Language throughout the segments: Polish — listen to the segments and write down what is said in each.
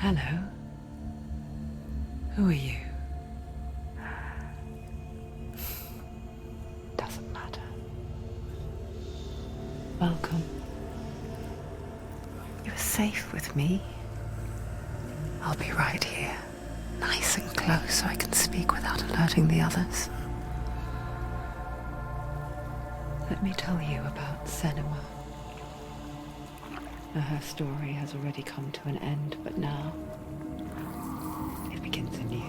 Hello. Who are you? Doesn't matter. Welcome. You're safe with me. I'll be right here, nice and close so I can speak without alerting the others. Let me tell you about Senua. Her story has already come to an end, but now it begins anew.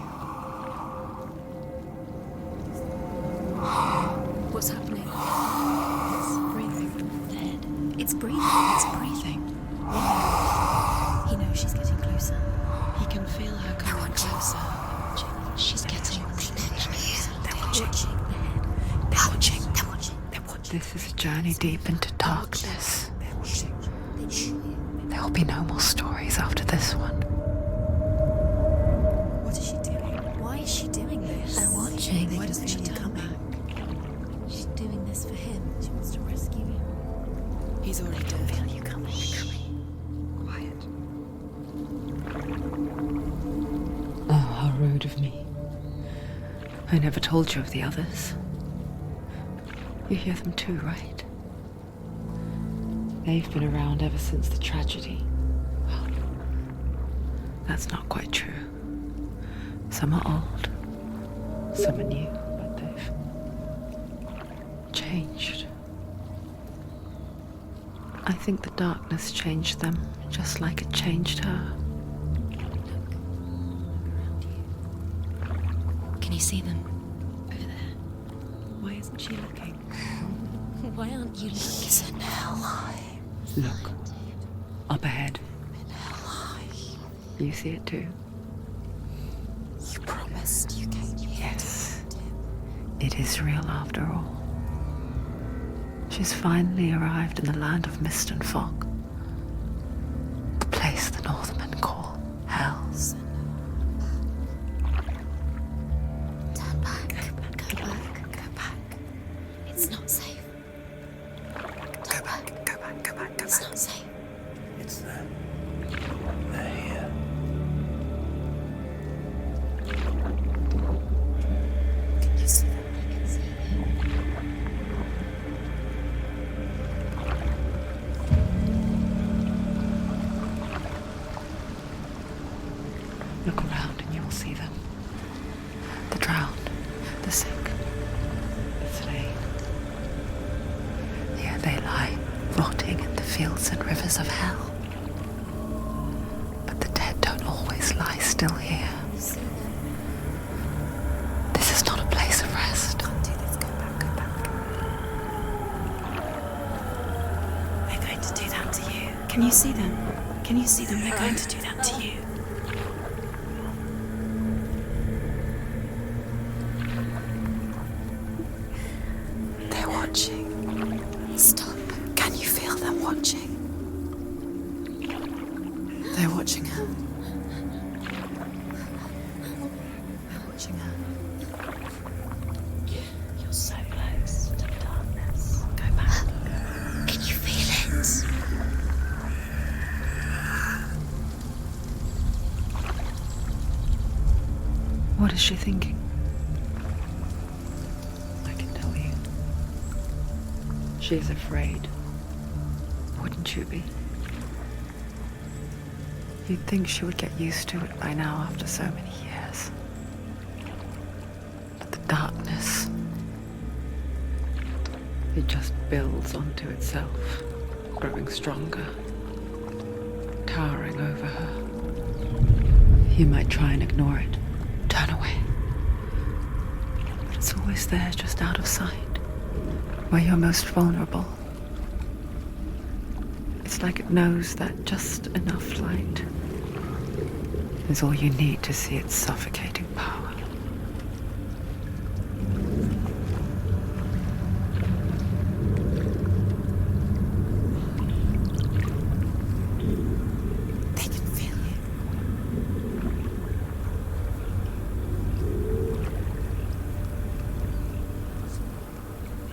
What's happening? It's breathing. Dead. It's breathing. It's breathing. Why? He knows she's getting closer. He can feel her coming closer. She's getting closer. They're watching. They're watching. They're watching. They're watching. This is a journey deep into darkness. They're watching. There'll be no more stories after this one. What is she doing? Why is she doing this? They're watching. Why doesn't she turn back? She's doing this for him. She wants to rescue him. He's already dead. I feel you coming. Quiet. Oh, how rude of me. I never told you of the others. You hear them too, right? They've been around ever since the tragedy. Well, that's not quite true. Some are old, some are new, but they've changed. I think the darkness changed them, just like it changed her. Can you see them? Over there. Why isn't she looking? Why aren't you looking? He's in hell. Look, up ahead. You see it too? You promised you came. Yes. It is real after all. She's finally arrived in the land of mist and fog. The place the Northmen call Hell. Turn back. Go back. It's not safe. Go back. It's not safe. It's them. They're here. Can you see them? I can see them. Look around and you will see them. The drowned, the sick, the slain. Here they lie, rotting in the fields and rivers of hell. But the dead don't always lie still here. You see them? This is not a place of rest. Can't do this. Go back. They're going to do that to you. Can you see them? They're going to do that to you. They're watching. Stop. Can you feel them watching? They're watching her. They're watching her. You're so close to the darkness. Go back. Can you feel it? What is she thinking? I can tell you. She is afraid. Wouldn't you be? You'd think she would get used to it by now after so many years. But the darkness, it just builds onto itself, growing stronger, towering over her. You might try and ignore it, turn away. But it's always there, just out of sight, where you're most vulnerable. It's like it knows that just enough light is all you need to see its suffocating power. They can feel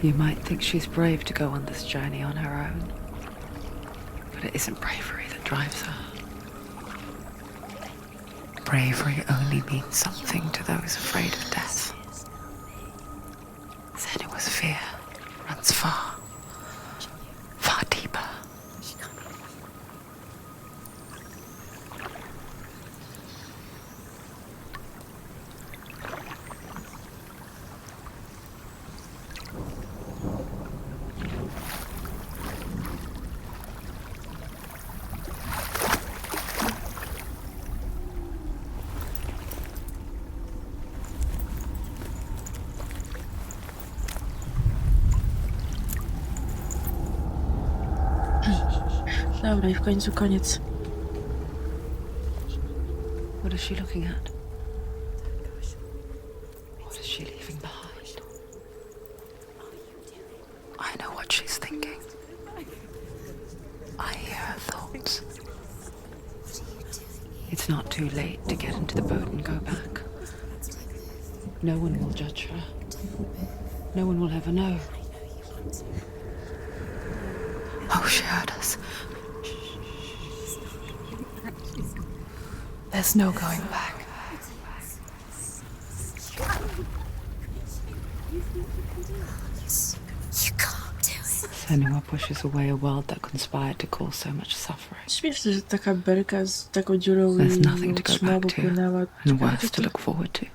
you. You might think she's brave to go on this journey on her own, but it isn't bravery that drives her. bravery only means something to those afraid of death, then it was fear runs far, far deeper. Dobra, i w końcu koniec. What is she looking at? What is she leaving behind? I know what she's thinking. I hear her thoughts. It's not too late to get into the boat and go back. No one will judge her. No one will ever know. Oh, she heard us. There's no going back. You can't do it. Senua pushes away a world that conspired to cause so much suffering. Śmieszne, że taka belka z taką dziurą There's i nothing to go trzyma back to, popłynęła. and Ciekawe, worse czy to look forward to.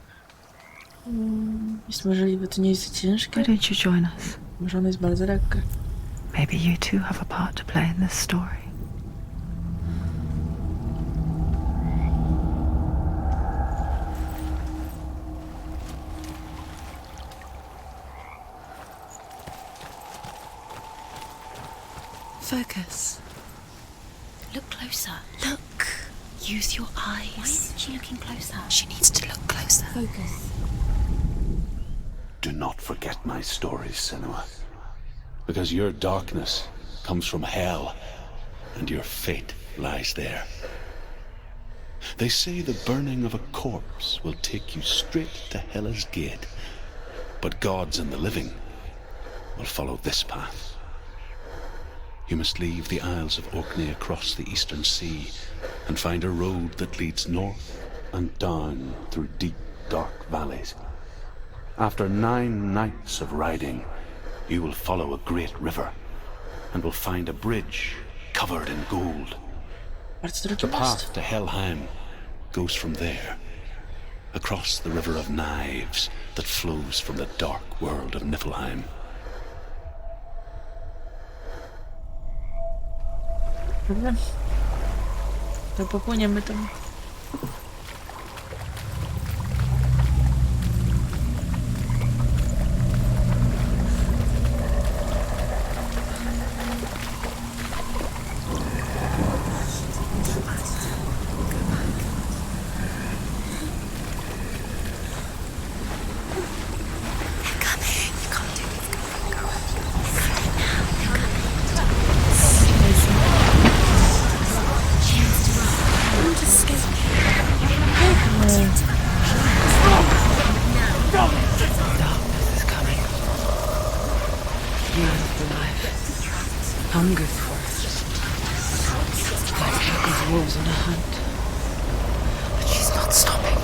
jest możliwe, to nie jest za ciężkie? Why don't you join us? Może ona jest bardzo lekka. Maybe you too have a part to play in this story. Focus. Look closer. Look. Use your eyes. Why isn't she looking closer? She needs to look closer. Focus. Do not forget my stories, Senua. Because your darkness comes from hell, and your fate lies there. They say the burning of a corpse will take you straight to Hela's gate, but gods and the living will follow this path. You must leave the Isles of Orkney across the eastern sea and find a road that leads north and down through deep, dark valleys. After 9 nights of riding, you will follow a great river and will find a bridge covered in gold. Bardzo drogi The most. path to Helheim goes from there, across the river of knives that flows from the dark world of Niflheim. Dobra. To popłyniemy tam. Darkness is coming. Yearns for life. Hungers for it. Like pack of wolves on a hunt. But she's not stopping.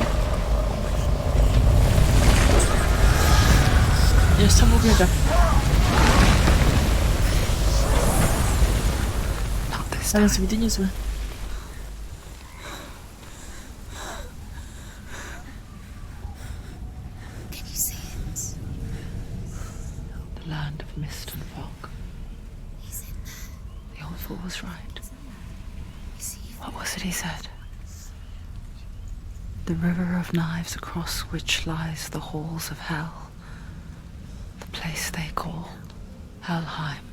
Jest tam ubiega. Not this Ale time. z widy niezłe. Can you see it? The land of mist and fog. He's in there. The old fool was right. You see it? What was it he said? The river of knives across which lies the halls of hell. The place they call Helheim.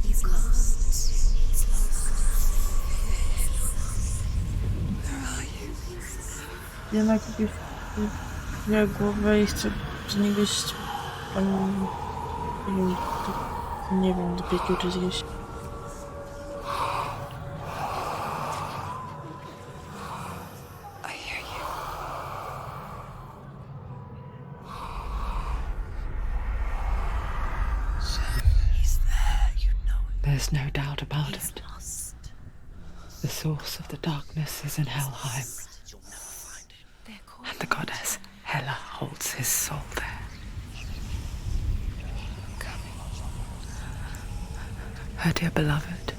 He's lost. He's lost. Where are you? Ja na jakieś miała głowę i chcę z niego iść tam, nie wiem, do piekieł czy zjeść. I hear you. He's there, you know it. There's no doubt about He's it. lost. The source of the darkness is in Helheim, and the goddess Hela holds his soul there. Her dear beloved,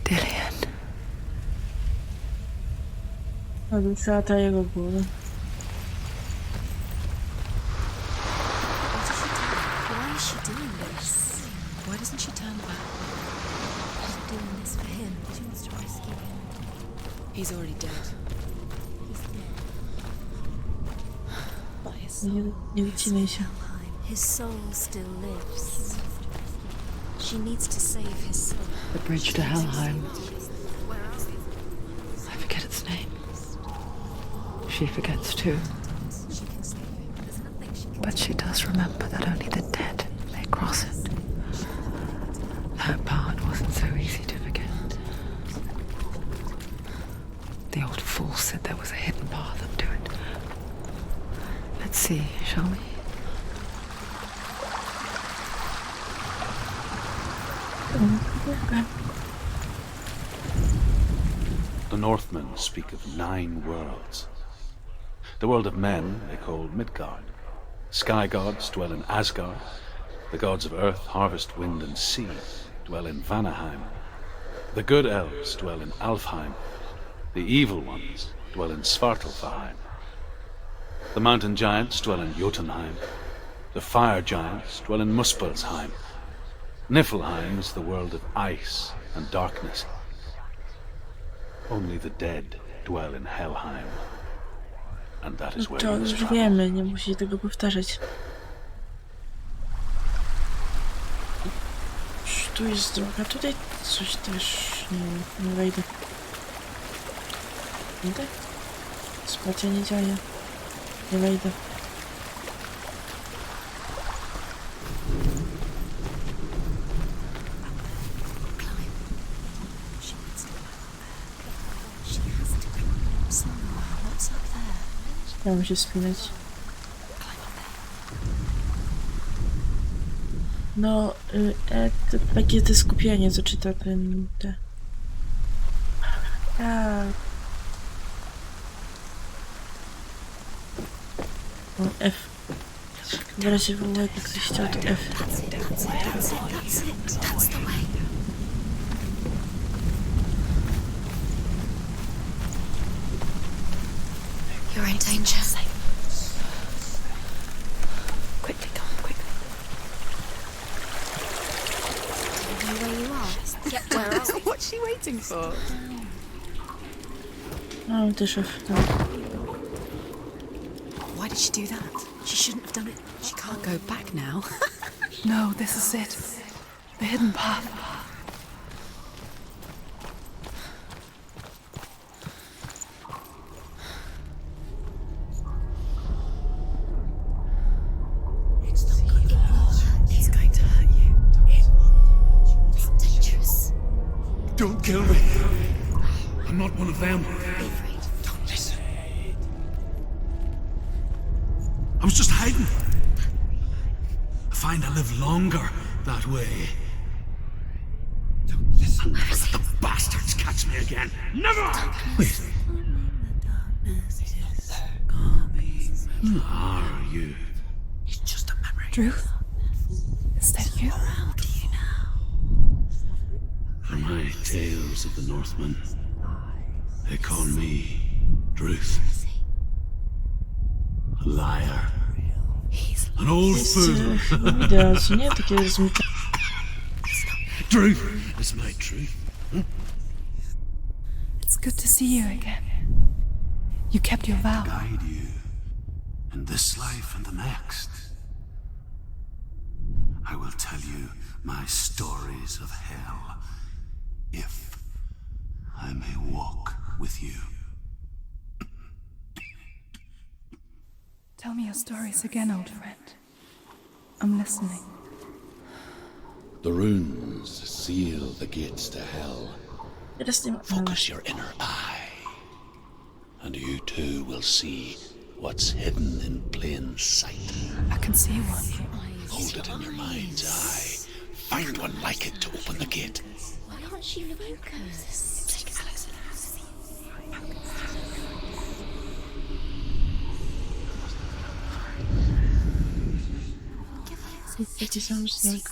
Dillian. Odrzucała ta jego głowę. Why is she doing this? Why doesn't she turn back? She's doing this for him. She wants to rescue him. He's already dead. He's dead. But his soul, Nie wycinaj się. his soul still lives. She needs to save his soul. The bridge to Helheim. I forget its name. She forgets too. She can save him. There's nothing she can But she does remember that only the dead may cross it. That part wasn't so easy to forget. The old fool said there was a hidden path up to it. Let's see, shall we? The Northmen speak of 9 worlds. The world of men they call Midgard. Sky gods dwell in Asgard. The gods of earth, harvest, wind, and sea dwell in Vanaheim. The good elves dwell in Alfheim. The evil ones dwell in Svartalfheim. The mountain giants dwell in Jotunheim. The fire giants dwell in Muspelheim. Niflheim is the world of ice and darkness. Only the dead dwell in Helheim. And that is where To we must już travel. wiemy, nie musi tego powtarzać. Tu jest droga, tutaj coś też nie wejdę. Idę? Spacja nie działa. Nie wejdę. She needs to go up there. She has to climb somewhere. What's up there? Chciałam się wspinać. No, takie te skupienie, co czyta te... Tak. O, F. W razie w ogóle, jak ktoś chciał, to F. That's it. That's it. That's it. That's it. That's the way. You're in danger. Quickly, Tom, quickly. Do you know where you are? Yep, where are we? What's she waiting for? No, też F. No. Why did she do that? She shouldn't have done it. She can't go back now. No, this is it. The hidden path. It's going to hurt you. It's dangerous. Don't kill me. I'm not one of them. Be afraid. Don't listen. I was just hiding. I find I live longer that way. Don't listen. Never let the bastards catch me again. Never! Wait. Who are you? It's just a memory. Ruth? Is that you? How do you know? From my tales of the Northmen, they call me Druth. A liar. He's An old Jest fool. chyba widać, nie? Takie rozmyte. Truth is my truth. It's good to see you again. You kept your vow. Guide you in this life and the next. I will tell you my stories of hell, if I may walk with you. Tell me your stories again, old friend. I'm listening. The runes seal the gates to hell. Teraz nie ma... Focus your inner eye, and you too will see what's hidden in plain sight. I can see one. Hold it in your mind's eye. Find one like it to open the gate. Aren't you focused? Take a closer look. Jaki sam znak.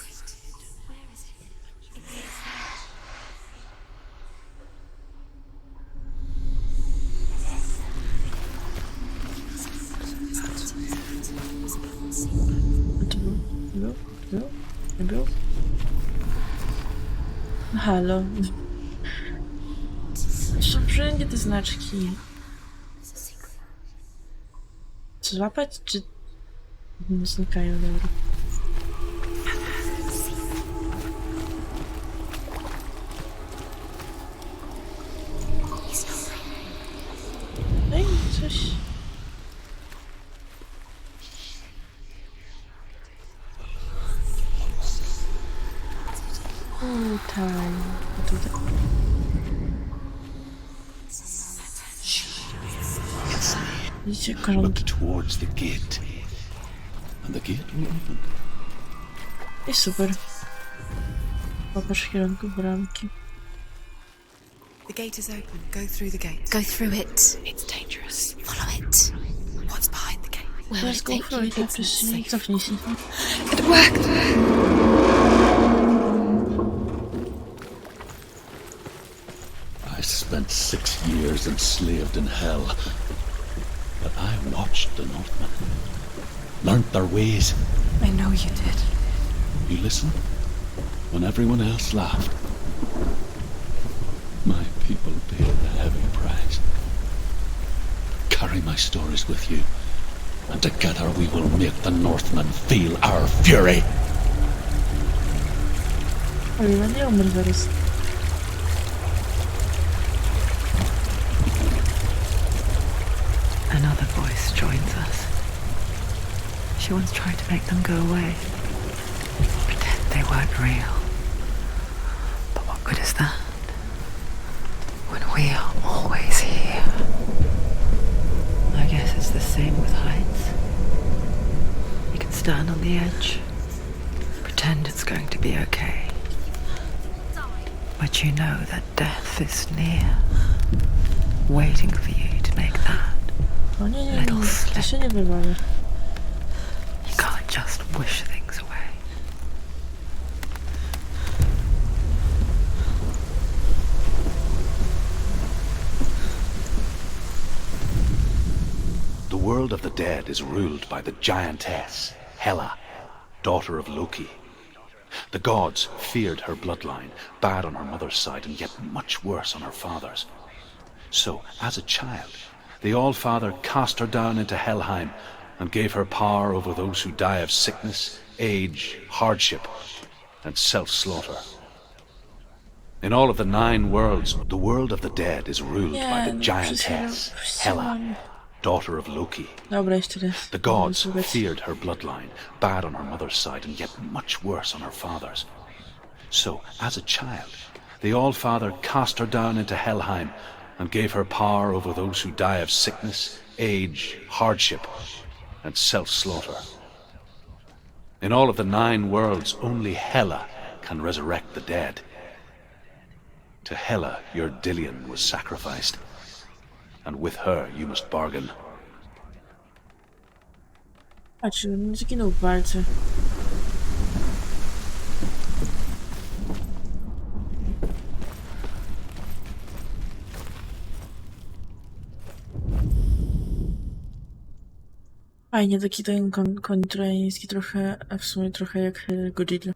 A to był? Nie był? Halo. Są wszędzie te znaczki. Co złapać, czy... Nie znikają, dobra. No i coś... Tutaj... Tutaj... Widzicie Look koronki? towards the gate. And the gate will open. I super. Popatrz kierunku bramki. The gate is open. Go through the gate. Go through it. It's dangerous. Follow it. What's behind the gate? Where will Teraz it go take you? uchronić, a przecież nie cofnij się. It worked! I spent 6 years enslaved in hell. But I watched the Northmen. Learned their ways. I know you did. You listen? When everyone else laughed. My people paid the heavy price. Carry my stories with you, and together we will make the Northmen feel our fury. Ale nie umrę zaraz. Another voice joins us. She once tried to make them go away. Pretend they weren't real. But what good is that? When we are always here. I guess it's the same with heights. You can stand on the edge, pretend it's going to be okay. But you know that death is near, waiting for you to make that O nie, nie, nie. little To slip. się nie wywala. You can't just wish things away. The world of the dead is ruled by the giantess, Hela, daughter of Loki. The gods feared her bloodline, bad on her mother's side and yet much worse on her father's. So, as a child, the All-Father cast her down into Helheim and gave her power over those who die of sickness, age, hardship, and self-slaughter. In all of the 9 worlds, the world of the dead is ruled by the Nie, no, giantess, Hela, daughter of Loki. Dobra, jeszcze raz. The gods Słuchać. feared her bloodline, bad on her mother's side and yet much worse on her father's. So, as a child, the All-Father cast her down into Helheim and gave her power over those who die of sickness, age, hardship, and self-slaughter. In all of the 9 worlds, only Hela can resurrect the dead. To Hela, your Dillion was sacrificed, and with her you must bargain. Patrz, nie zginął w walce. Fajnie, taki ten koń trojański trochę, a w sumie trochę jak Godzilla.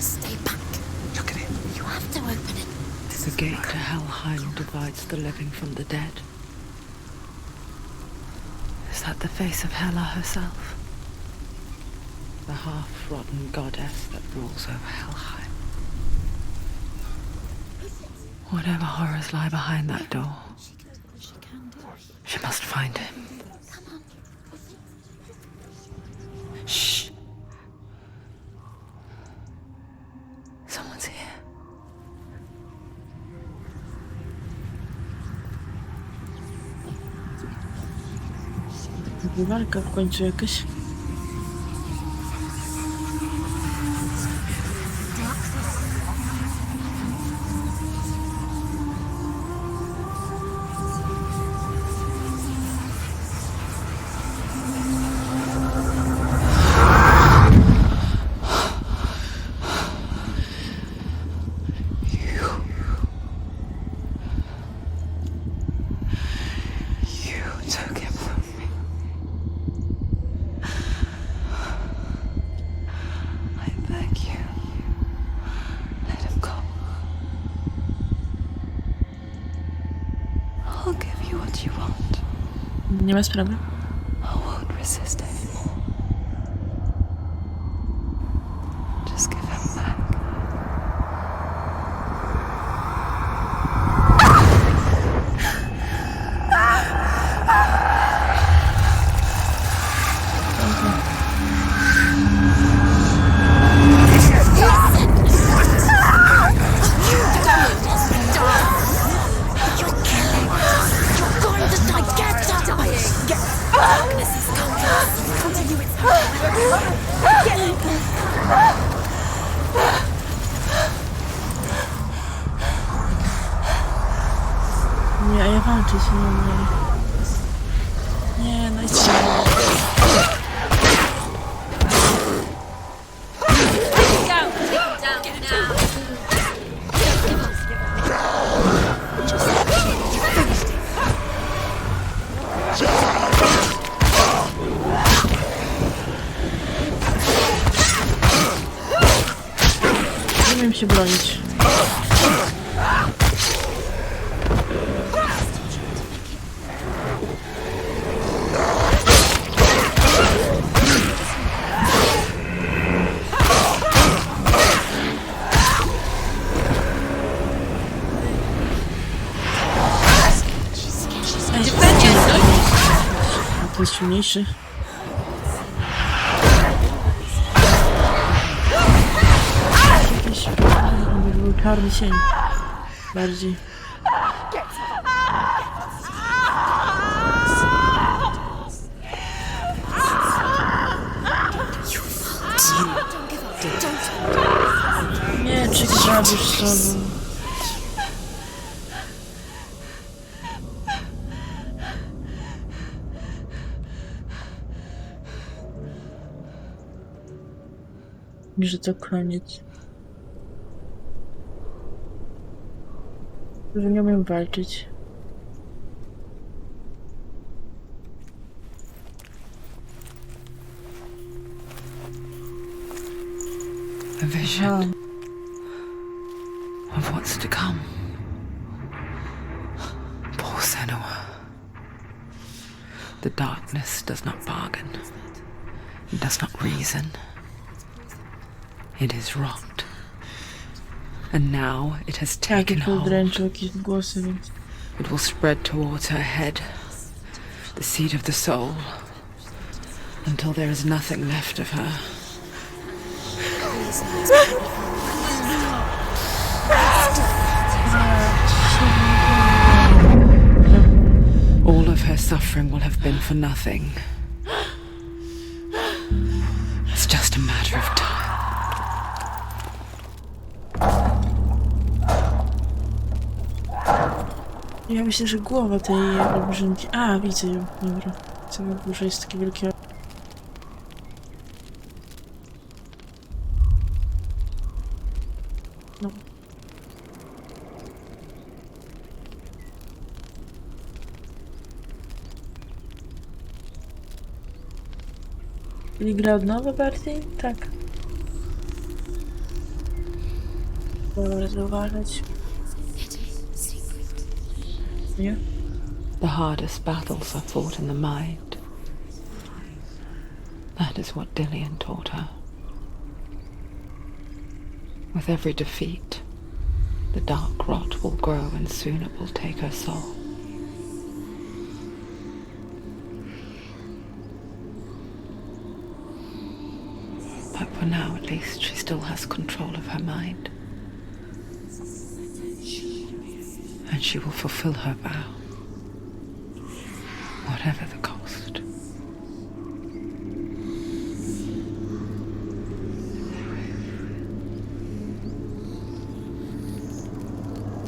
Stay back. Look at it. You have to open it. The gate to Helheim divides the living from the dead. at the face of Hela herself, the half-rotten goddess that rules over Helheim. Whatever horrors lie behind that door, she must find him. Shh. Someone's here. Walka w końcu jakaś. Nie ma sprawy. I won't resist anymore. Just give him back. Nie, a ja walczyć nie umiem. Nie, no i co? Nie umiem się bronić. To jest silniejszy. Jakiś był czarny cień. Bardziej. Nie, czy zrobisz sobie? Że to koniec. Że nie umiem walczyć. A vision of what's to come. Poor Senua. The darkness does not bargain. It does not reason. It is rot. And now it has taken hold. Dręczył jakieś głosy, więc... It will spread towards her head, the seat of the soul, until there is nothing left of her. All of her suffering will have been for nothing. It's just a matter of time. Ja myślę, że głowa tej olbrzymki... A, widzę ją. Dobra. Cała burza jest takie wielkie... No. Czyli gra od nowa bardziej? Tak. Dobra, zauważyć. Nie? The hardest battles are fought in the mind. That is what Dillian taught her. With every defeat, the dark rot will grow and soon it will take her soul. But for now, at least, she still has control of her mind. And she will fulfill her vow, whatever the cost.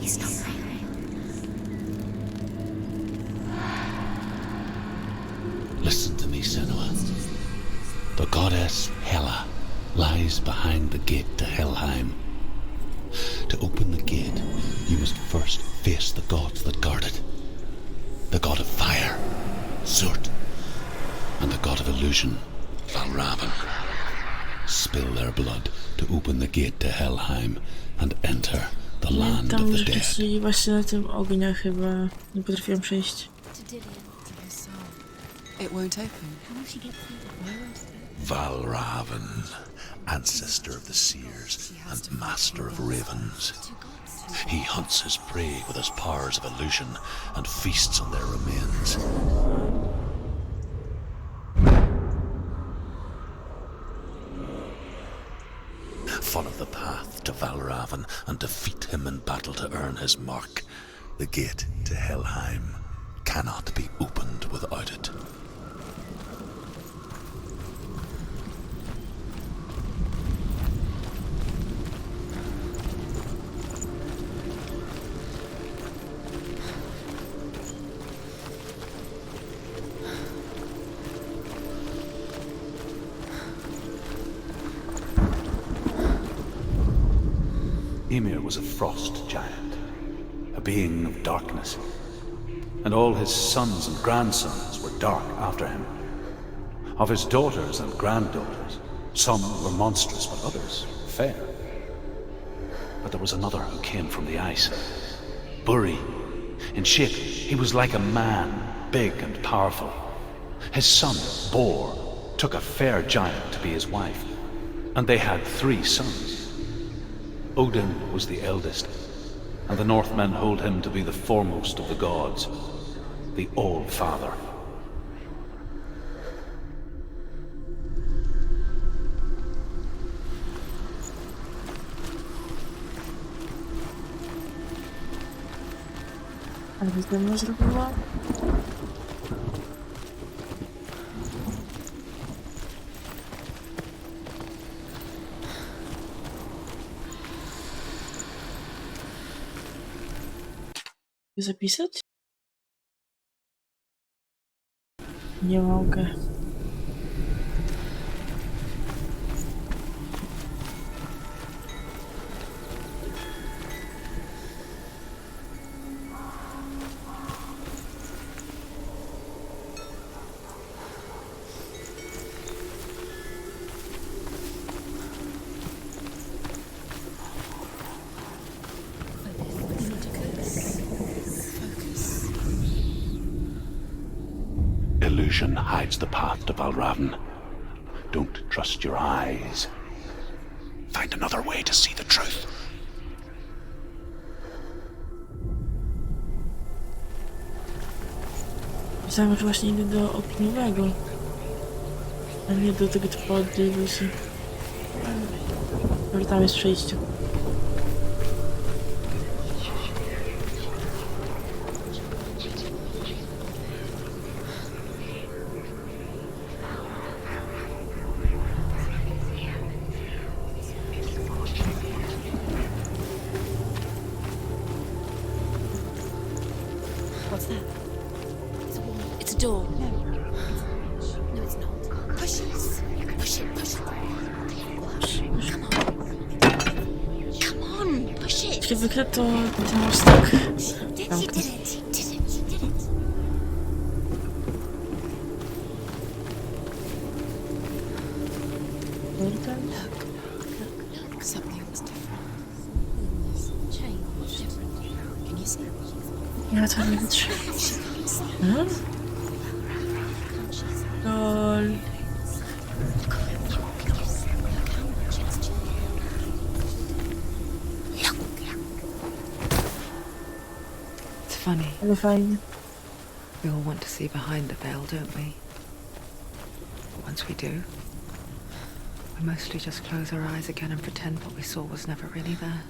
He's not real. Listen to me, Senua. The goddess Hela lies behind the gate to Helheim. To open the gate, you must first face the gods that guard it. The god of fire, Zurt, and the god of illusion, Valravn. Spill their blood to open the gate to Helheim and enter the land of Tam, the że dead. wcześniej właśnie na tym ognia chyba nie potrafiłam przejść. To Dillian. To his soul. It won't open. How will she get through it? Where else? Valravn, ancestor of the seers and master of ravens. Two gods. He hunts his prey with his powers of illusion and feasts on their remains. Follow the path to Valravn and defeat him in battle to earn his mark. The gate to Helheim cannot be opened without it. Ymir was a frost giant, a being of darkness, and all his sons and grandsons were dark after him. Of his daughters and granddaughters, some were monstrous, but others fair. But there was another who came from the ice, Buri. In shape, he was like a man, big and powerful. His son, Bor, took a fair giant to be his wife, and they had 3 sons. Odin was the eldest, and the Northmen hold him to be the foremost of the gods, the All-Father. Ale ze mną zrobiła? Zapisać? Nie mogę. Illusion hides the path to Valravn. Don't trust your eyes. Find another way to see the truth. Myślałam, że właśnie idę do opiniowego, a nie do tego typu odległości. Może tam jest przejście. What's that? It's a wall. It's a door. No, it's not. Push it. Push it. Push it. Come on. Come on. Push it. Zwykle to ten mostek. You did it. You did it. You did it. You did it. Look. Something's different. Something's changed. Different. Can you see? Ja to nie wytrzymam. She can't see. No? Can't she see? Lol. funny. Ale fajnie. We all want to see behind the veil, don't we? But once we do, we mostly just close our eyes again and pretend what we saw was never really there.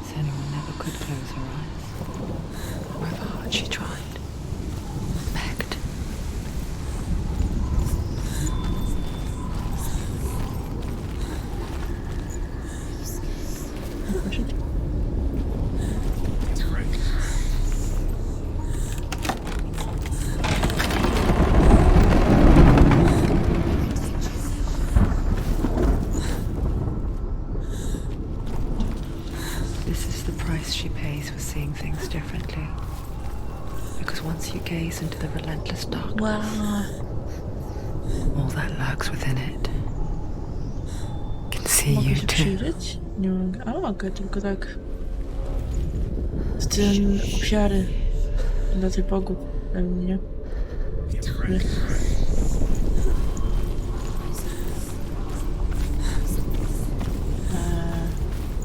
Senua never could close her eyes. However hard she tried, begged. This is the price she pays for seeing things differently. Because once you gaze into the relentless darkness, Wow. all that lurks within it can see Mogę you się too. przyjrzeć? Nie mogę. A mogę, tylko tak. Z tym ofiary dla tych bogów pewnie.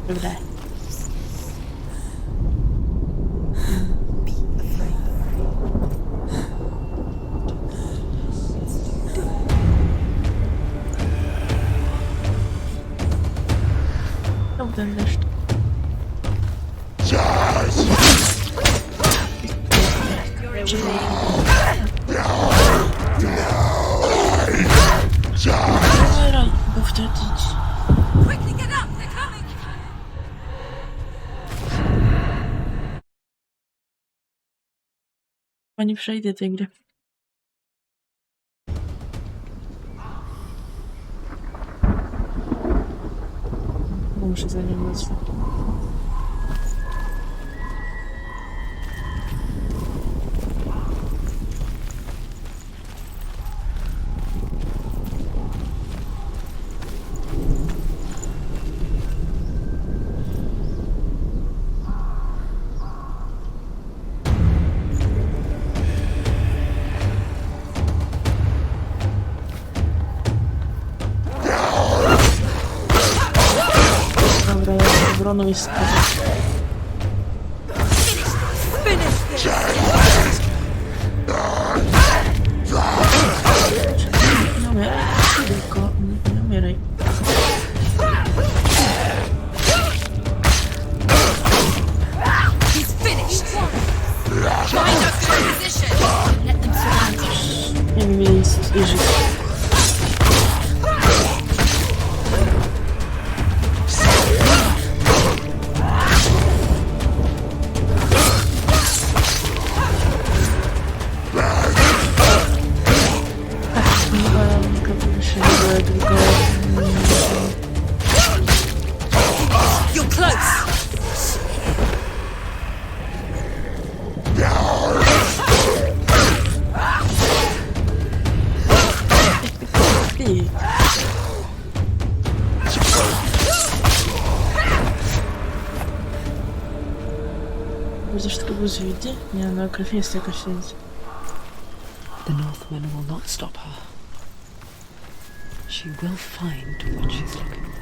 Dobra. No ten deszcz. Zbieraj, bo wtedy... Quickly get up! They're coming! Chyba nie przejdę tej gry. Bo muszę za nią lecieć. Dobra, ja obroną jest skazać. Nie umieraj, tylko nie umieraj. He's finished! Find a good position! Let them surround you. Nie wiem, ile jest wierzyć. You're close! Chociaż tylko był zwity? Nie, no krew jest jakaś więc. The Northmen will not stop her. She will find what she's looking for.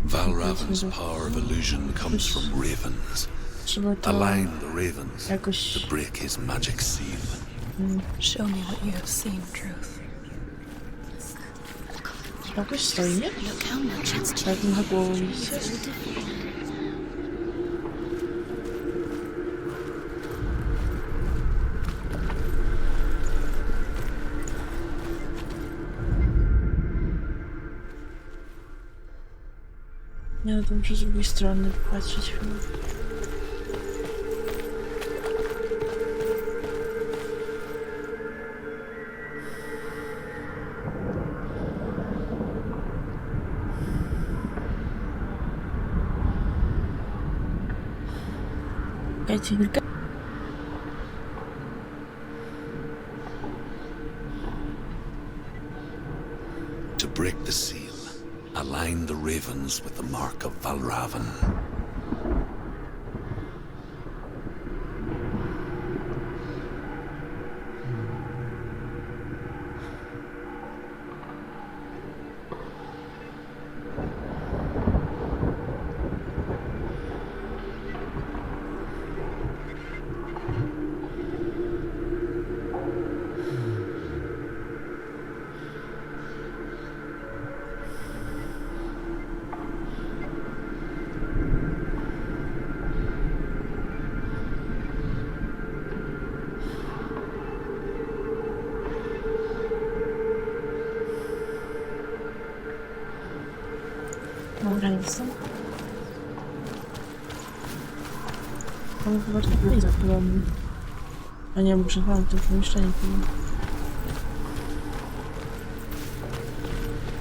Valravn's power of illusion comes from ravens. Trzeba to Align the ravens jakoś... to break his magic seal. Show me what you have seen, truth. Jakoś stoi, nie? Look how much it's Tak na głowę widzicie? Nie, no to muszę z drugiej strony patrzeć chwilę. Czekajcie chwilkę. To break the seal, align the ravens with the mark of Valravan. Dobra, jestem. Mam chyba tutaj zapylam. A nie, muszę chyba w tym pomieszczeniu chyba.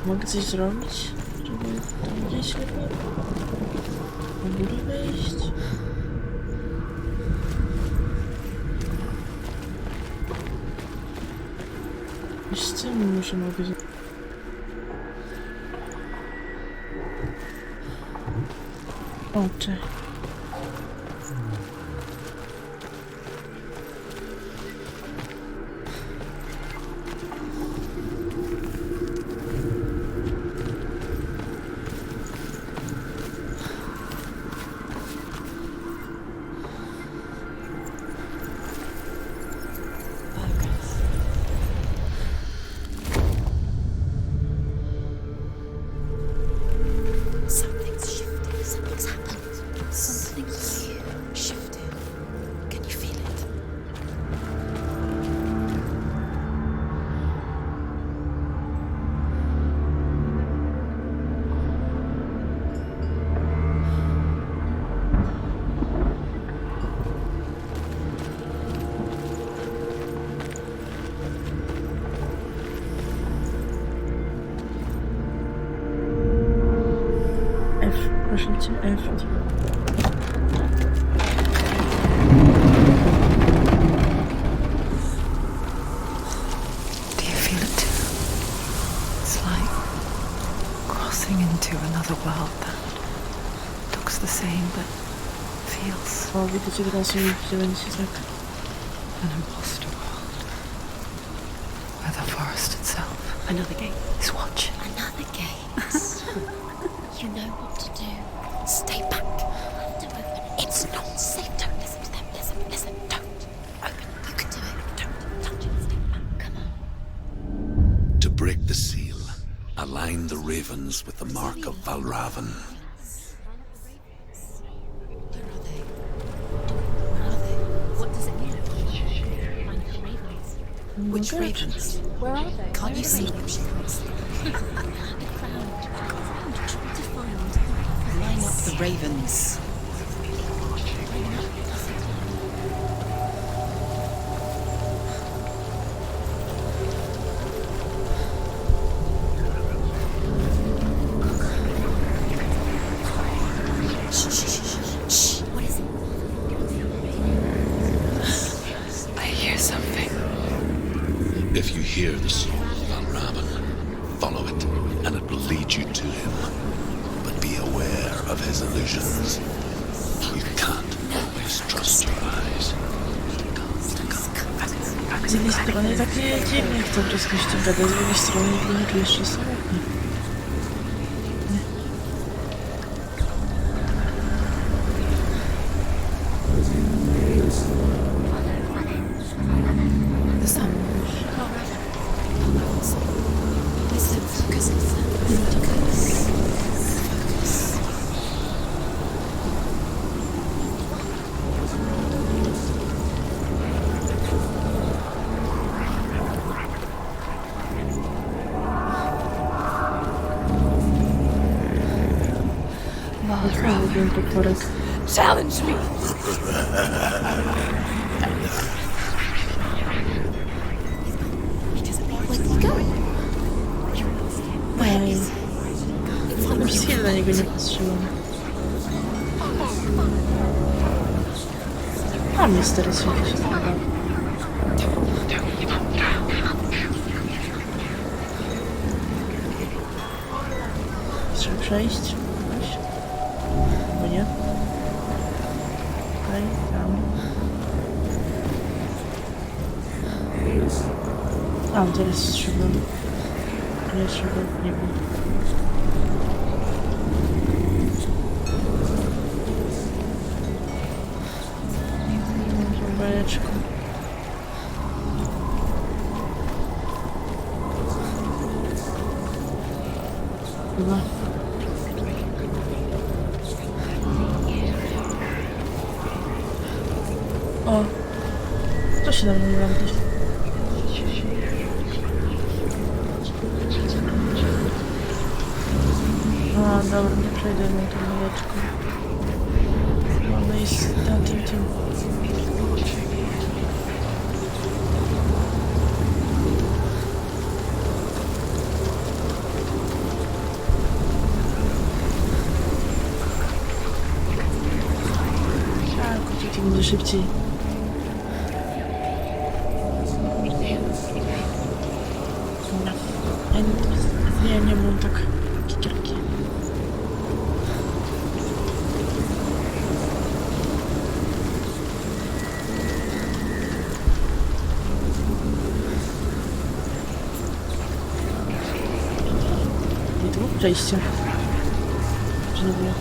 Mogę coś zrobić, żeby to gdzieś lepiej? Na górę wejść? I z tym muszę mogę zrobić. O, cześć. Something's shifted. Something's happened. Something's shifted. Can you feel it? F, proszę cię, F. Do you feel it too? It's like crossing into another world that looks the same but feels O, widzę cię teraz i gdzie będzie tak. an imposter world. Where the forest itself Another gate. is watching. Another gate. You know what to do. Stay back. Don't open. It's not safe. Don't listen to them. Listen. Don't open. You can do it. Don't touch it. Stay back. Come on. To break the seal, align the ravens with the mark of Valravan. Where are they? Where are they? What does it mean? Find the ravens. Which good. ravens? Where are they? Can't you see them? The crowd. Try to find. Line up the ravens. Shh. What is it? I hear something. If you hear the song of Valravan, follow it, and it will lead you to him. But be aware of his illusions. You can't always trust your eyes. Z jednej strony takie dziwnie w to wszystko się gada, z drugiej strony nie czujesz się samotnie. The sun. Listen, focus. Focus. Otworzył ten potworek. Challenge me. He doesn't mean where you go. Where Ej, is już chwilę na niego nie patrzyłam. Tam jest teraz jakiś chyba. Trzeba przejść? Coś? Bo nie? Tutaj, tam. A, teraz trzeba. Nie trzeba, nie wiem. Bajeczką. Chyba. O! To się nam nie robi. A, dobra, nie przejdę na tą bajeczką. Ona jest na tym. Tak, będzie szybciej. Dobra. Nie mam tak kikierki. I tu przejście. Czy nie było?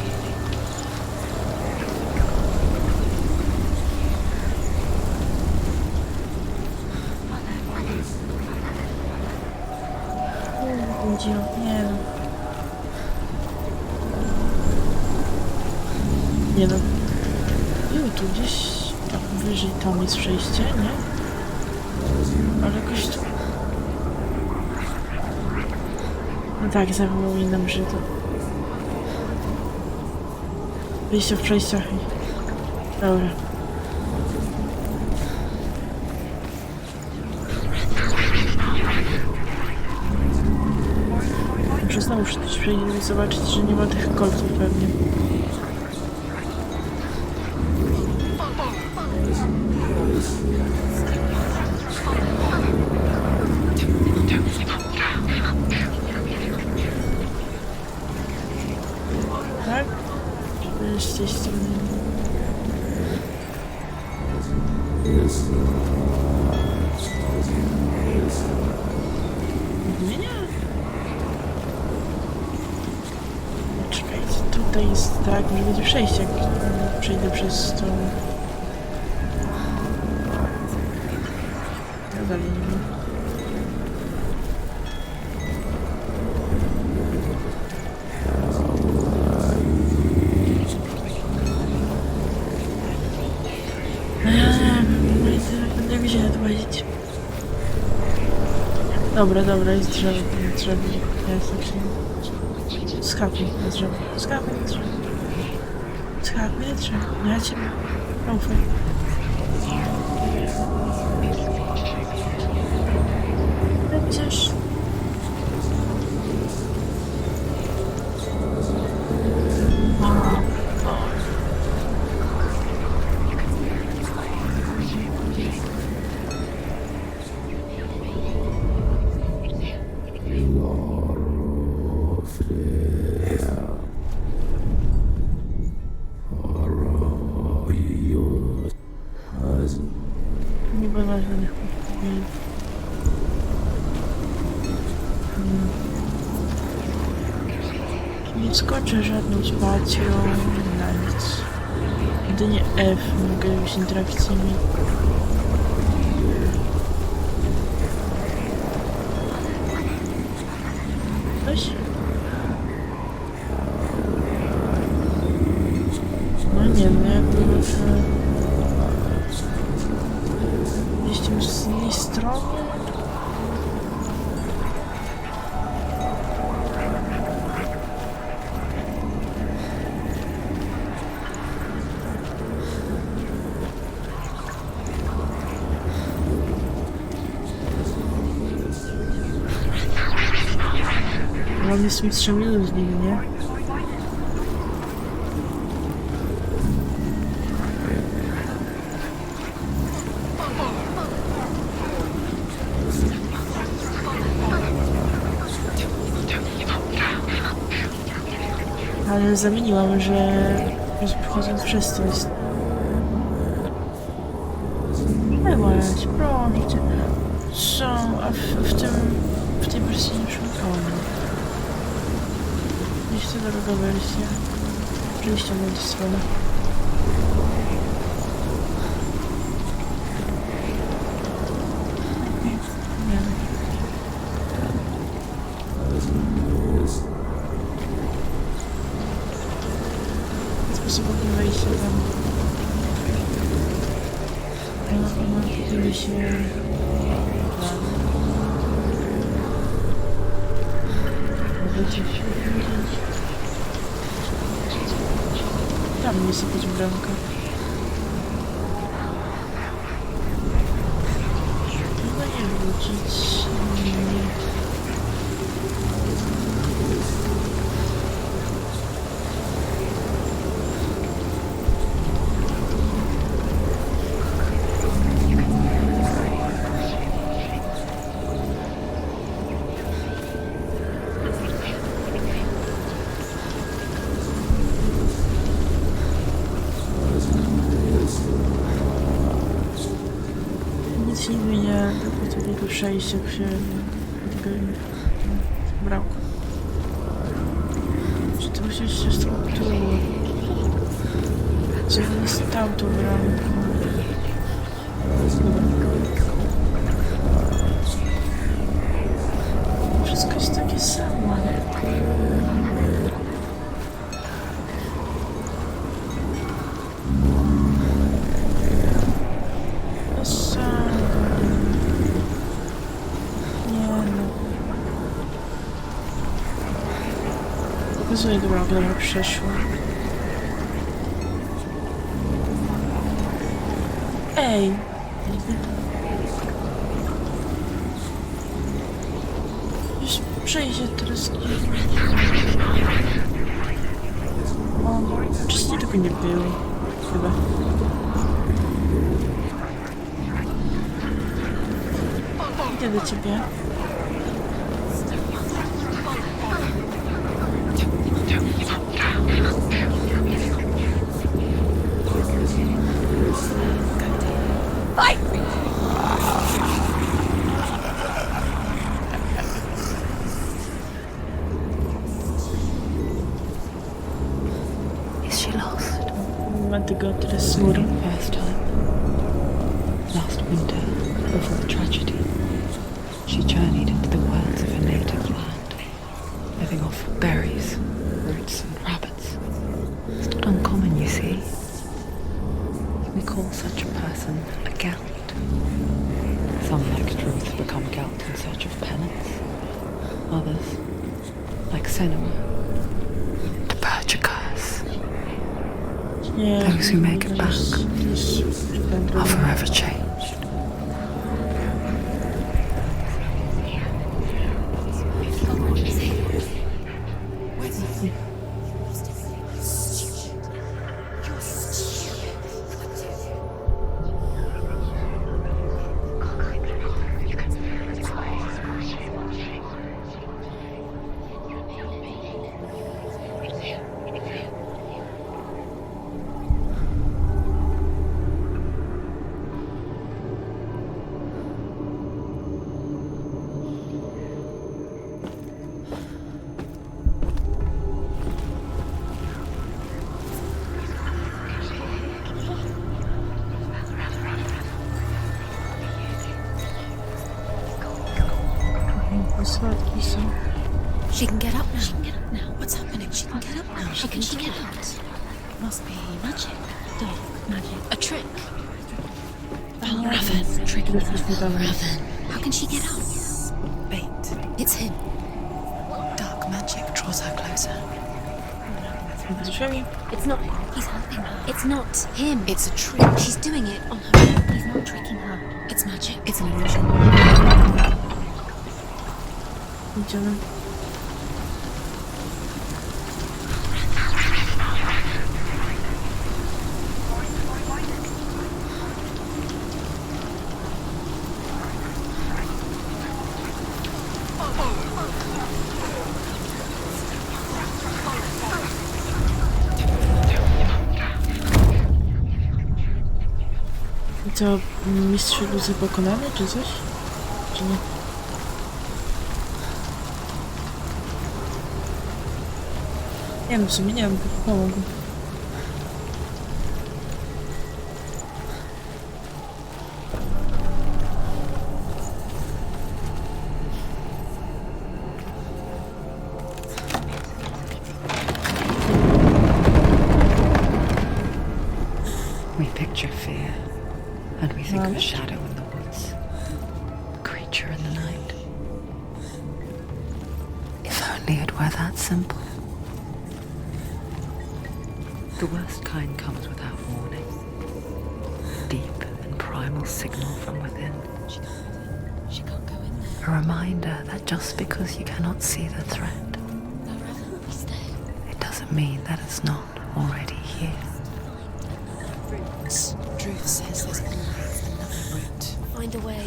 Nie no. Nie no. Jo, tu gdzieś tam wyżej tam jest przejście, nie? Ale jakoś tu... No tak, zapominam, że to... Wyjście w przejściach i... Dobra. Muszę znowu przejść i zobaczyć, że nie ma tych kolców pewnie. Tak? Żeby z tej strony. Nie. Czekajcie, tutaj jest tak, może będzie przejście, jak przejdę przez to. Ja dalej nie wiem. Będę mi się nadłazić. Dobra, jest drzewo, jest taki... Skakuj na drzewo, skakuj na drzewo. Skakuj na drzewo, ja cię ufaj. Będziesz... Nie było żadnych podpowiedzi. Nie skoczę żadną spacją, na nic. Jedynie F mogę być interakcyjnie. Coś? No nie, no jakby muszę... Jeśli z innej strony... on jest mistrzem iluzji, nie? Ale zamieniłam, że przechodząc przez to jest... Nie bądź, proszę cię. Są, a w tej wersji nie szukałem. Gdzieś to druga wersja. Oczywiście będzie strona. Nie wiem. Sposobem wejścia tam. Kiedy się... Tam jest jakaś bramka. Chyba nie wrócić. Nie. Nic się nie zmienia do tego przejścia przy tego bramku. Czy to musi być też tu? Co nie stał tą bramką? Wszystko jest takie samo. Pokazuję drogę, która przeszła. Ej! Już przejdzie teraz. O, wcześniej tego nie było. Chyba. Idę do ciebie. Is she lost? Ma tego tresury. First time. Last winter, before the tragedy, she journeyed into the wilds of her native land, living off berries, roots and rabbits. It's not uncommon, you see. We call such a person a Gelt. Some, like Truth, become Gelt in search of penance. Others, like Senua, to purge a curse. Nie, Those who make it back back are forever changed. Słodki są. She can get up now. She can get up now. What's happening? She can get up now. How can she get out? Must be magic. Dog magic. A trick. Raven. Trick. Raven. How can she get out? Bait. It's him. Dark magic draws her closer. It's not him. He's helping her. It's not him. It's a trick. She's doing it on her own. He's not tricking her. It's magic. It's an illusion. Idziemy. Co, mistrz iluzji pokonany, czy coś? Czy nie? Nie wiem, w sumie nie wiem, pomogł. We picture fear, and we think of a shadow in the woods, a creature in the night. If only it were that simple. The worst kind comes without warning. Deep and primal signal from within. She can't go in there. A reminder that just because you cannot see the threat, Wherever we stay. it doesn't mean that it's not already here. Truth says there's always another route. Find a way.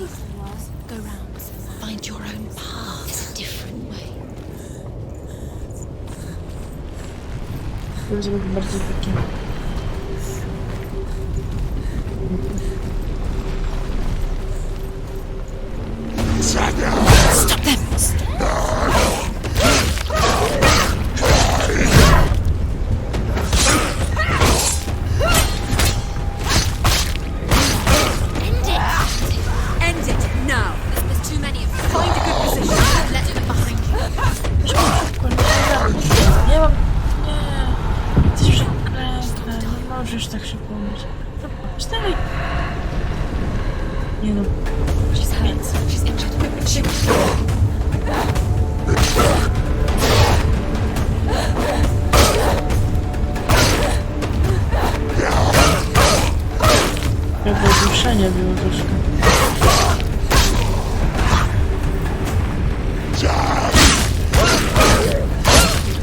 Go round. Find your own path. There's a different way. To zrobię bardziej takie... Stop them! End it now! There's too many of you. Find a good position and let them behind you. Nie mam... Nie... Jesteś przeklęte. Nie możesz tak szybko umrzeć. Wstawaj! Nie no. She's hurt. She's injured. Shoot. Jakby ogłuszenie było troszkę.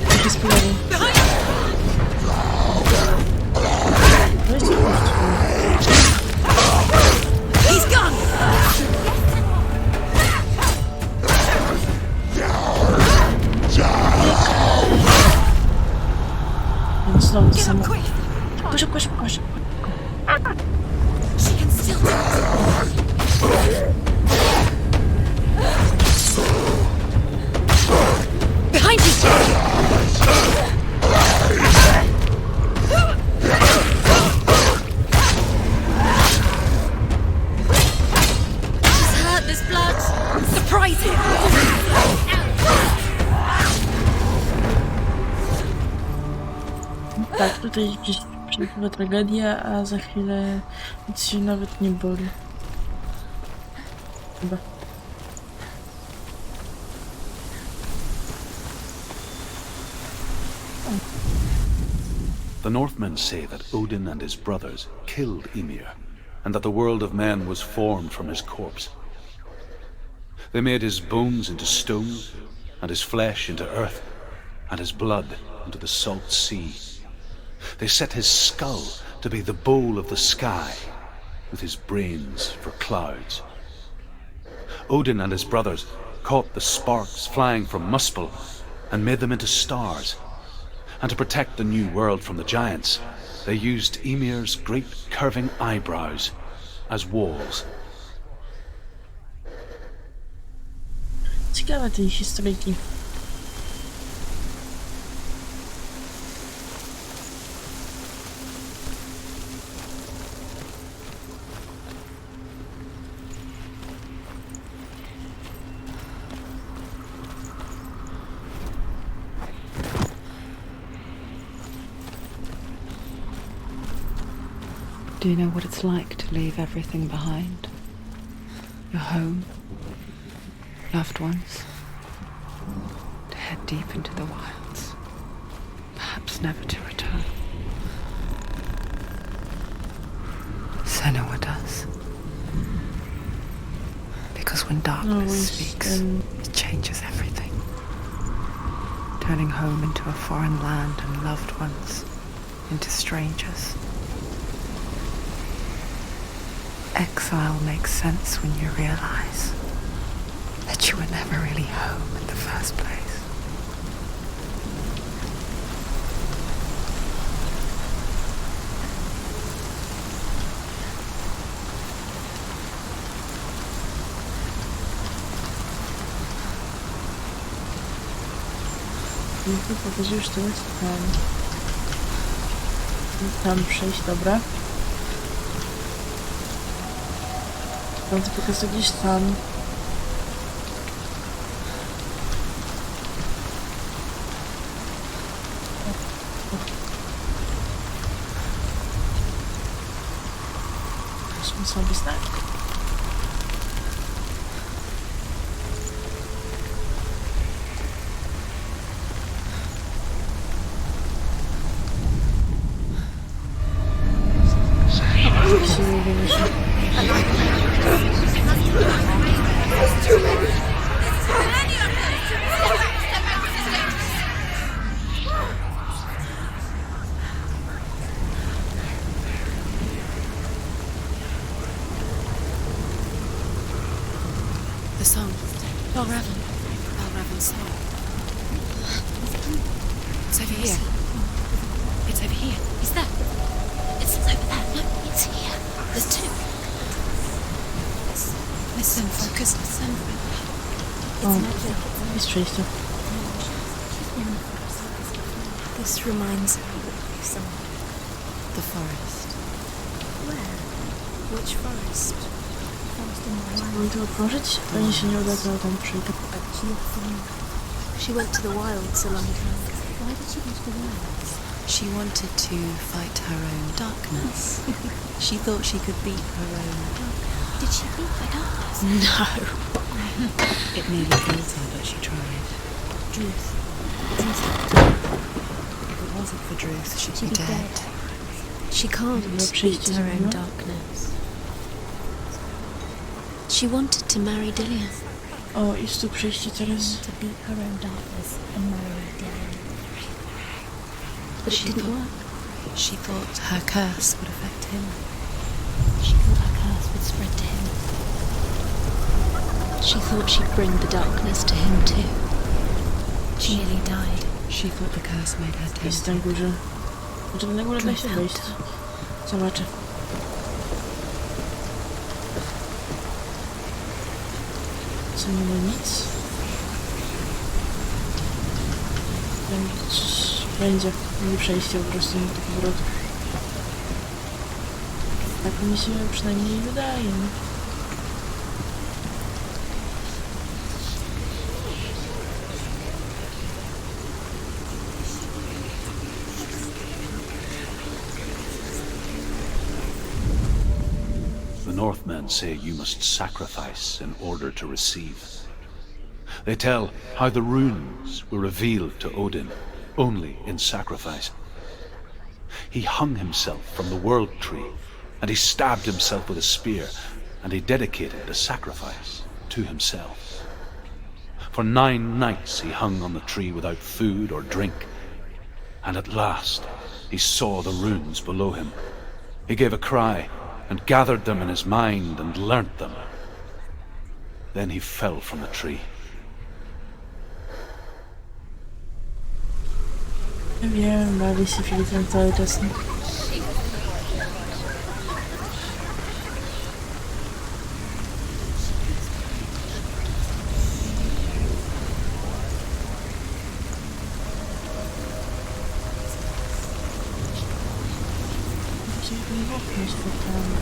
Tak jest poległ. No i co? He's gone! Więc znowu to Get samo. up quick! Szybko, szybko, szybko, szybko. She can still do it. Behind you! She's hurt. There's blood. Surprise him! Tak, tutaj gdzieś przepływa tragedia, a za chwilę nic się nawet nie boli. Chyba. The Northmen say that Odin and his brothers killed Ymir, and that the world of men was formed from his corpse. They made his bones into stone, and his flesh into earth, and his blood into the salt sea. They set his skull to be the bowl of the sky, with his brains for clouds. Odin and his brothers caught the sparks flying from Muspel and made them into stars. And to protect the new world from the giants, they used Ymir's great curving eyebrows as walls. Ciekawe tej historyjki. Do you know what it's like to leave everything behind? Your home, loved ones, to head deep into the wilds, perhaps never to return. Senua does. Because when darkness speaks, it changes everything. Turning home into a foreign land and loved ones into strangers. Exile makes sense when you realize that you were never really home in the first place. Mi pokazuje, że to jest tam. Tam przejść, dobra. Tam to pokazuje gdzieś tam. Weźmy sobie znak. Jak się nie wymiesza. The song. Raven's song. It's over here. It's over here. Is that? It's over there. No, it's here. There's two. Listen, focus, listen. O, jest przejście. This reminds me of something. The forest. Where? Which forest? Mam to otworzyć? Pewnie się nie uda, to tam przyjdę. She went to the wilds a long time ago. Why did she go to the wilds? She wanted to fight her own darkness. She thought she could beat her own darkness. Did she beat her darkness? No. It nearly killed her, but she tried. Druth. If it wasn't for Druth, she'd be dead. She can't beat her own darkness. She wanted to marry Dillian. O, jest tu przejście teraz. To beat her own darkness and marry Dillian. But it didn't work. She thought her curse would affect him. She thought her curse would spread to him. She thought she'd bring the darkness to him too. She nearly died. She thought the curse made her Jest tainted. na górze. Znaczy na górze da się wejść. Zobaczę. Co nie ma nic? Będzie. Nie przejście po prostu, nie do powrotu. Tak mi się przynajmniej wydaje. The Northmen say you must sacrifice in order to receive. They tell how the runes were revealed to Odin only in sacrifice. He hung himself from the world tree, and he stabbed himself with a spear, and he dedicated the sacrifice to himself. For 9 nights he hung on the tree without food or drink, and at last he saw the runes below him. He gave a cry, and gathered them in his mind and learnt them. Then he fell from the tree. Wiem, bawi się Filipem cały czas. Gdzie ten okno spotkałem?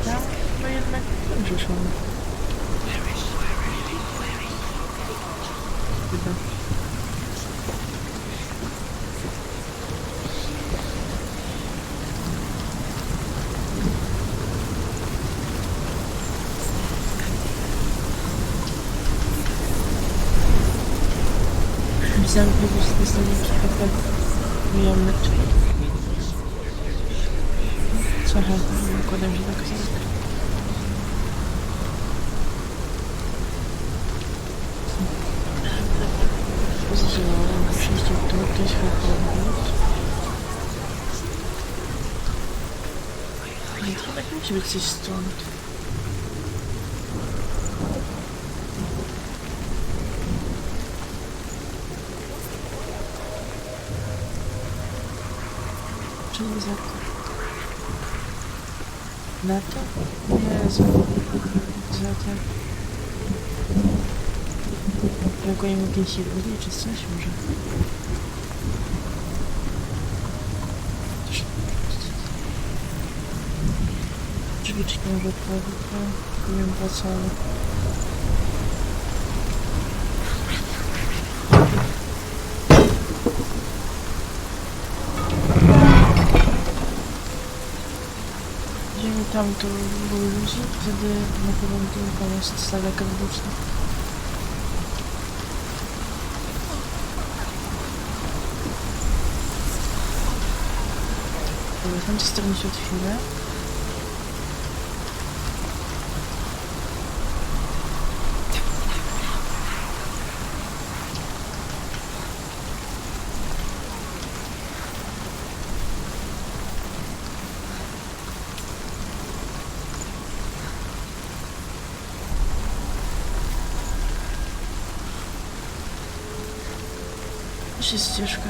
Tam to jednak dobrze szło. Chyba. Myślałem, że po prostu dostanie jakiś efekt ujemny. Trochę układam się tak samo. Pozycjonowałem na przejściu, które ktoś wykonał. Ale to tak musi być coś stąd. Czemu za... Na to? Nie, za tak. Jak go nie mogę się wyliczyć, coś może. Drzwiczki może otworzyć, nie wiem po co, ale... Idziemy tam, to były ludzi, wtedy na pewno to jest daleka widoczna. Z tamtej strony się otwiera. To jest ścieżka.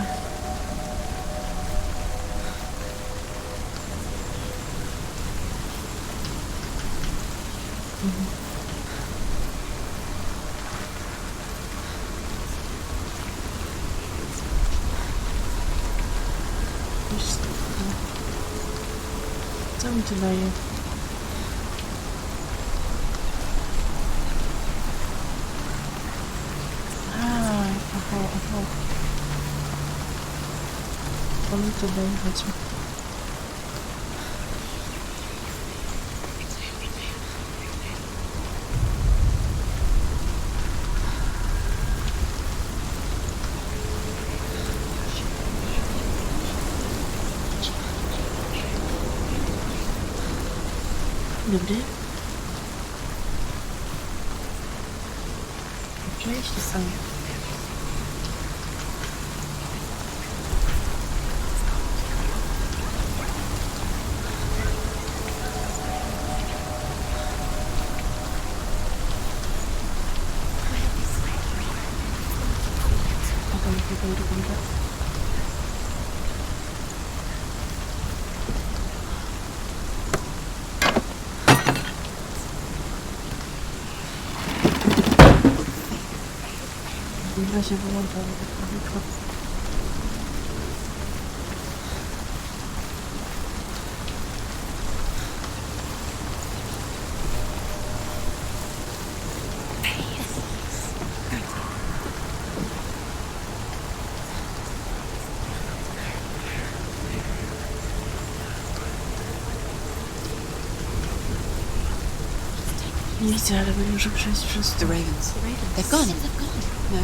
Co mi to daje? Aha. Co mi to daje? Chodźmy. Dobry. Cześć, to samo. Gra się wyłącza, nie widzę, ale muszę przejść przez to. The ravens. They've gone. No.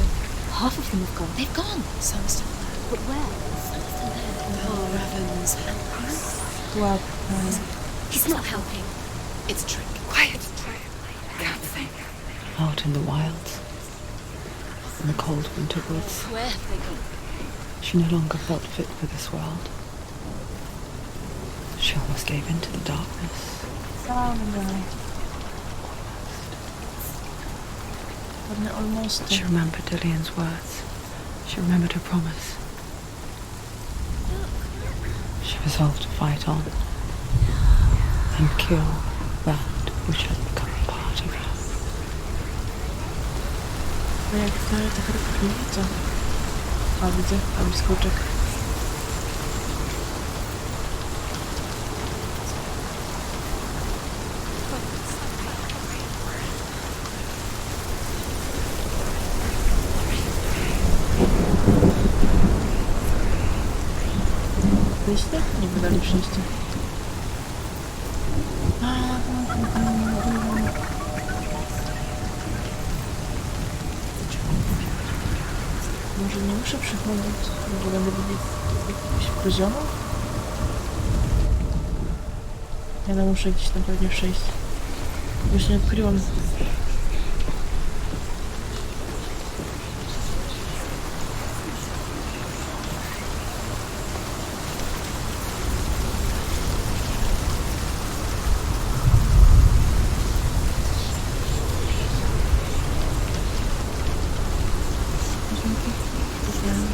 Half of them have gone. They've gone. Some still there. But where? Some still there. Oh, ravens. Łap. He's not helping. It's a trick. Quiet. I can't think. Out in the wilds, in the cold winter woods, Where have they gone? she no longer felt fit for this world. She almost gave in to the darkness. Almost. She remembered Dillian's words. She remembered her promise. She resolved to fight on and kill that which had become a part of her. No jak tak nie widzę. A widzę, tam skoczek. Wyjście? Nie wydali przejście. Może nie muszę przechodzić, może będę widzieć jakiegoś poziomu? Ja no muszę gdzieś tam pewnie przejść. Już nie odkryłam.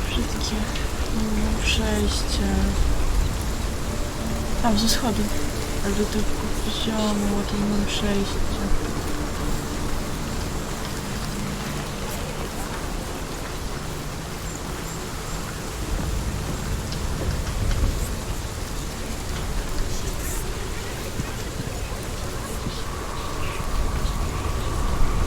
Wszystkie przejścia. Tam ze schody. Ale do tego poziomu, to nie mam przejścia.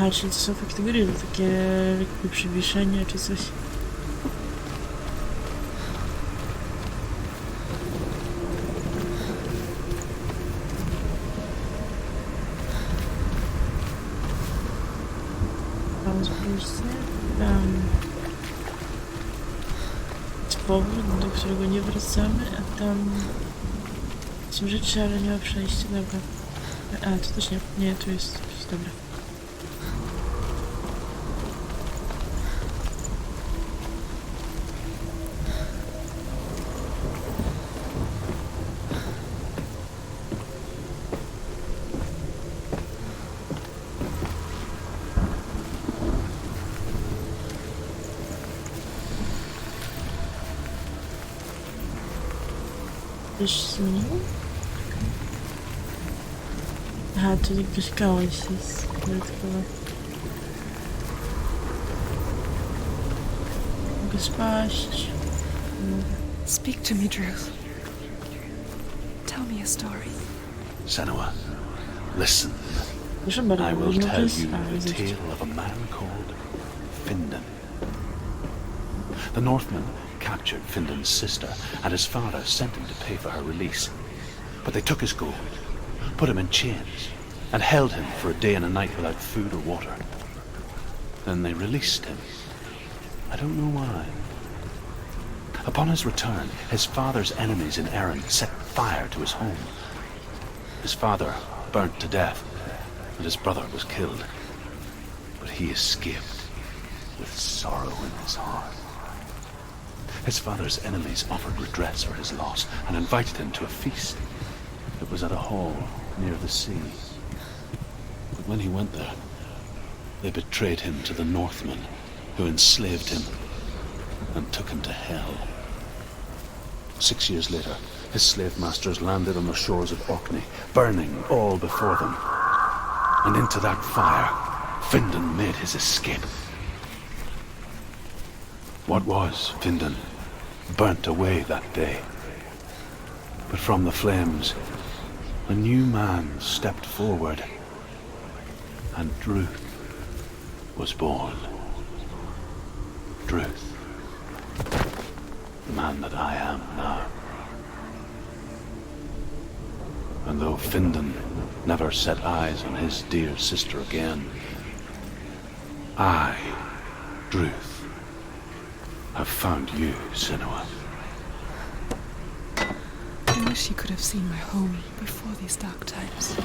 Aha, czyli to są efekty gry, takie jakby przywieszenia czy coś. Tam spójrzcie, tam powrót, do którego nie wracamy, a tam są rzeczy, ale nie ma przejścia, dobra. A, to też nie, tu jest, dobra. Coś zmieniło? Aha, tu jakaś gałąź jest dodatkowa. Mogę spaść. Speak to me, Druth. Tell me a story. Senua, listen. Proszę bardzo, I will można to tell jest... you A, the jest jeszcze. tale of a man called Findan. The Northmen captured Findan's sister, and his father sent him to pay for her release. But they took his gold, put him in chains, and held him for a day and a night without food or water. Then they released him. I don't know why. Upon his return, his father's enemies in Erin set fire to his home. His father burnt to death, and his brother was killed. But he escaped with sorrow in his heart. His father's enemies offered redress for his loss and invited him to a feast. It was at a hall near the sea. But when he went there, they betrayed him to the Northmen, who enslaved him and took him to hell. 6 years later, his slave masters landed on the shores of Orkney, burning all before them. And into that fire, Findan made his escape. What was Findan burnt away that day. But from the flames, a new man stepped forward, and Druth was born. Druth, the man that I am now. And though Findan never set eyes on his dear sister again, I, Druth, have found you, Senua. I wish you could have seen my home before these dark times.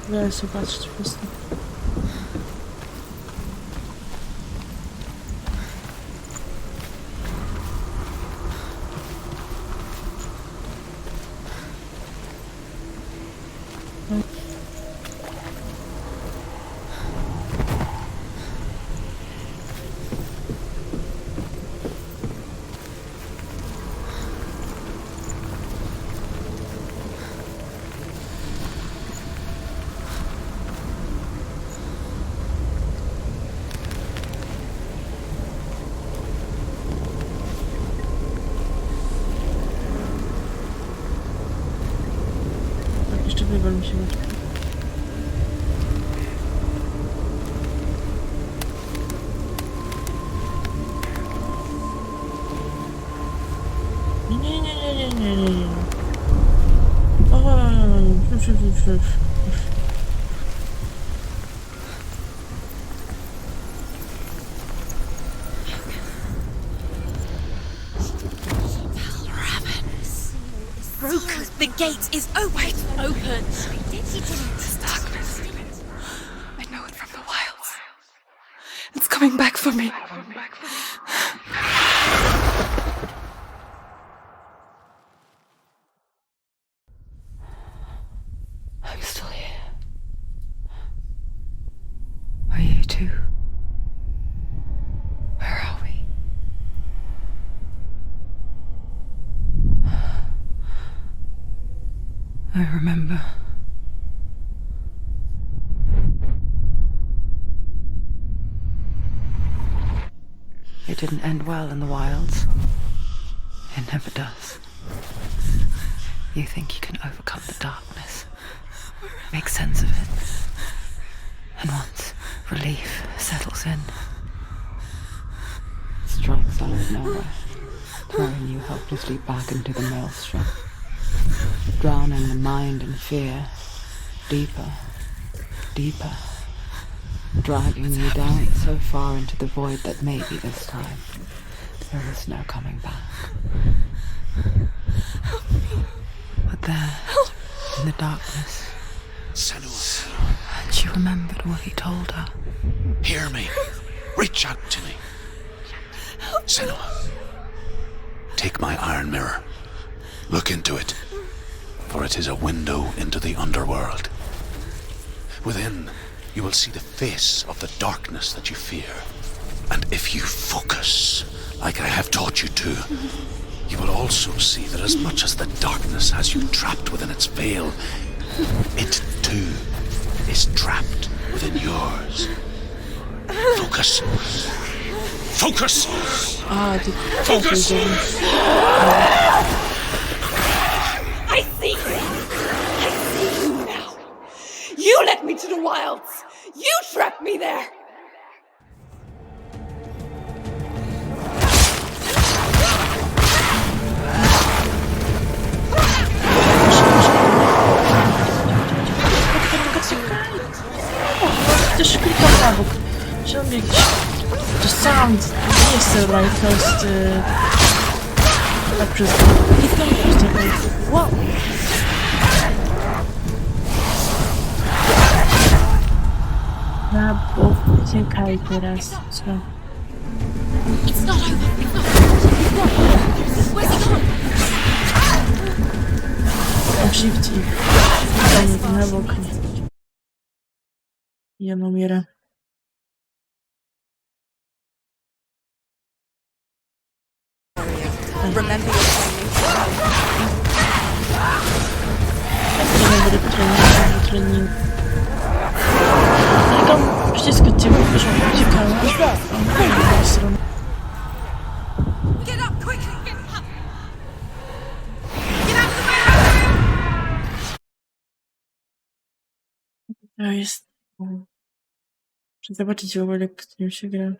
Daj zobaczyć po prostu. Jeszcze wywal mi się łatwo. Nie. O, Broken. The gate is open. This darkness. I know it from the wilds. It's coming back for me. I'm still here. Are you too? Where are we? I remember. It didn't end well in the wilds. It never does. You think you can overcome the darkness, make sense of it, and once relief settles in, it strikes out of nowhere, throwing you helplessly back into the maelstrom, drowning the mind in fear, deeper, deeper, dragging you down so far into the void that maybe this time there is no coming back. But there, in the darkness, Senua, and she remembered what he told her. hear me. Reach out to me. Senua, take my iron mirror. Look into it, for it is a window into the underworld. Within, you will see the face of the darkness that you fear. And if you focus, like I have taught you to, you will also see that as much as the darkness has you trapped within its veil, it too is trapped within yours. Focus. Focus! A, ty Focus! I see you! I see you now! You led me to the wilds! You trapped me there! Też klikam na bok. Że on jakiś... To sam nie chcę light, to jest... Tak przez... Wow! Na bok, uciekaj teraz. Co? It's not over. It's not over. Where's he gone? Tam szybciej. Tam na bok. Ja umieram. Remember your Nie będę treningu. No i tam przycisk od ciebie, proszę, uciekałem. Get up quickly! Get up! Get out of the way! To jest... Muszę zobaczyć w ogóle, jak z nim się gra.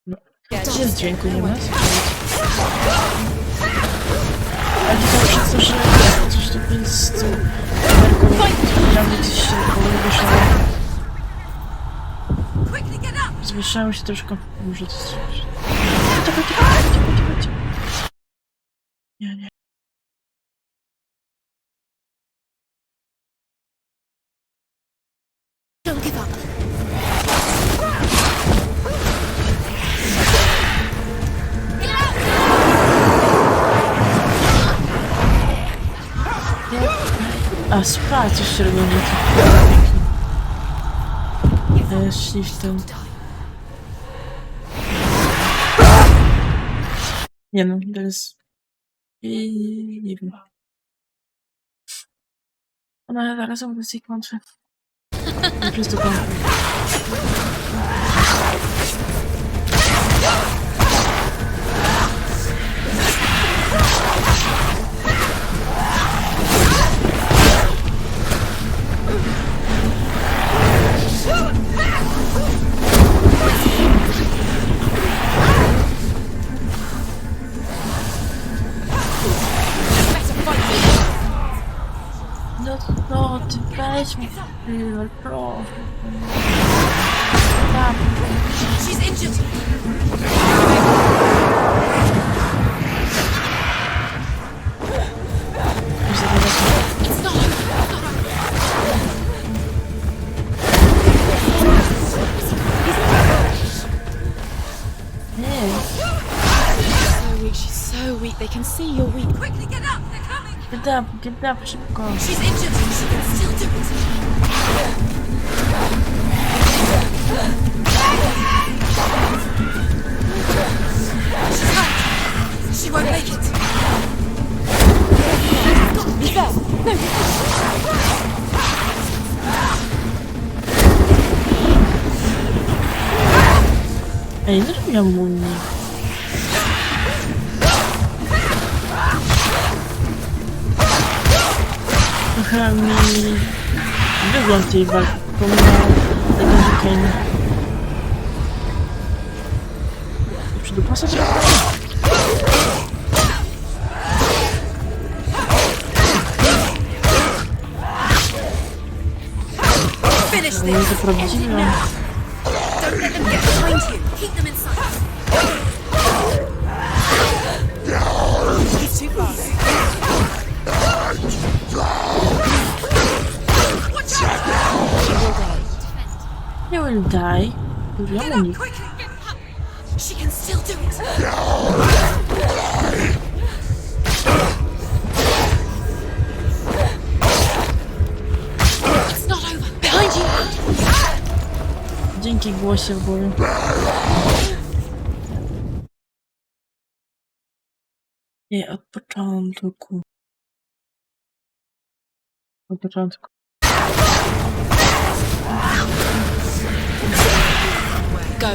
No. Gdzie jest dźwięku, nie ma? Ale to przez to, że coś tu jest z tą kamerką, tam gdzieś się wyszło. Quickly get up! Zwieszało się troszkę. Może to słyszeć. Czekaj. Nie. Don't give up. A spać jeszcze robią nie szli w tym. Nie no, to jest... I nie wiem. Ona zaraz będzie z tej klątwy. Po prostu klątwy. No, ty weź mi chwilę, proszę. Tak. She's injured! It's not over. Nie, So weak. She's so weak. They can see you're weak. Quickly get up! They're coming! get up, szybko. She's injured! She can still do it! She's hurt! She won't make it! He's there. No. Ej, zrobiłam mu mnie. Trochę mi wygląd tej walki przypominał kolejnym. Przydupa sobie? Finish Nie this. to prawdziwe. Don't let them get behind you. Keep them in sight. He's too fast. Watch out! You will die. Get Ja mu up quickly. Get up. She can still do it. It's not over. Behind you. Dzięki głosie w głowie. Nie, od początku. Od początku. Go.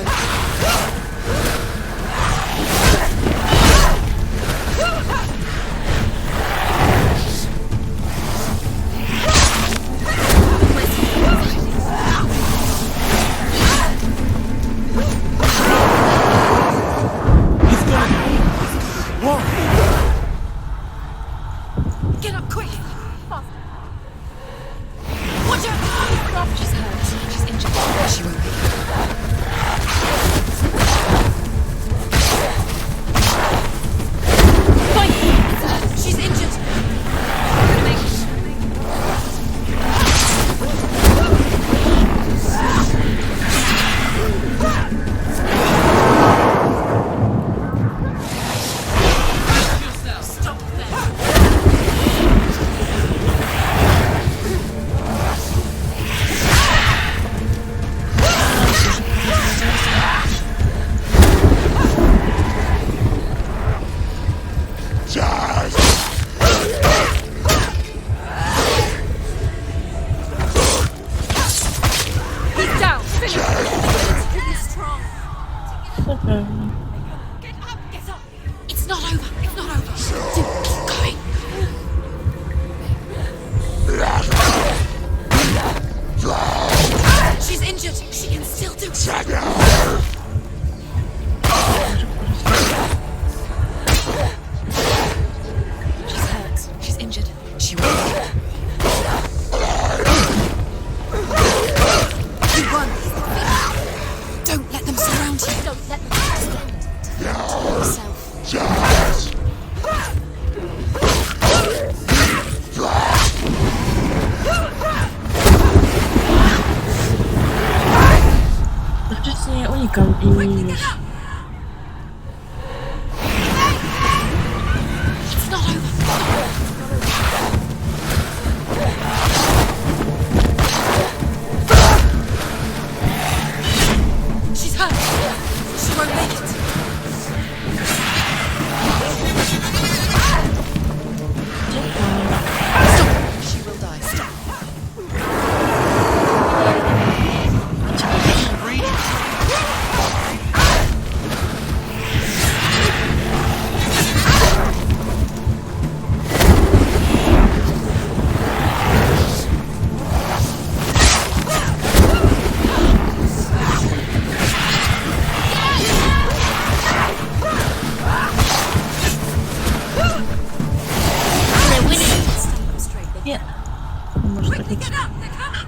Get up quick. Watch out. She's hurt. She's injured. She won't make it. Fight! She's injured. Stop them. He's down. Finish him. Really strong. Na pewno. Get up. Get up. It's not over. It's not over. Keep going. She's injured. She can still do it. She's hurt. She's injured. She won't. You won. Don't let them surround you. Don't let them extend. Defend yourself. Wcześniej unikam i już. It's not over. She's hurt. She won't make it. Stop. She will die. Stop. They're winning. Stand up straight. Nie. Może tak Quickly być. get up. They're coming.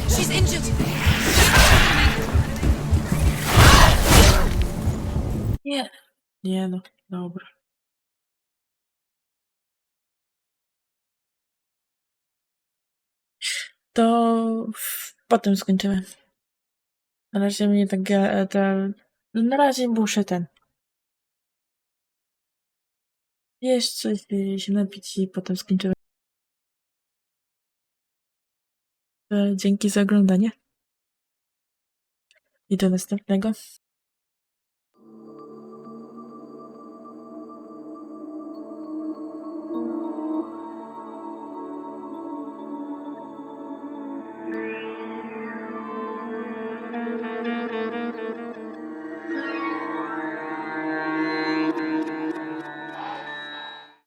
She's injured. Nie. Nie no. Dobra. To potem skończymy. Na razie mnie tak na razie muszę jeść coś, się napić i potem skończymy. Dzięki za oglądanie. I do następnego.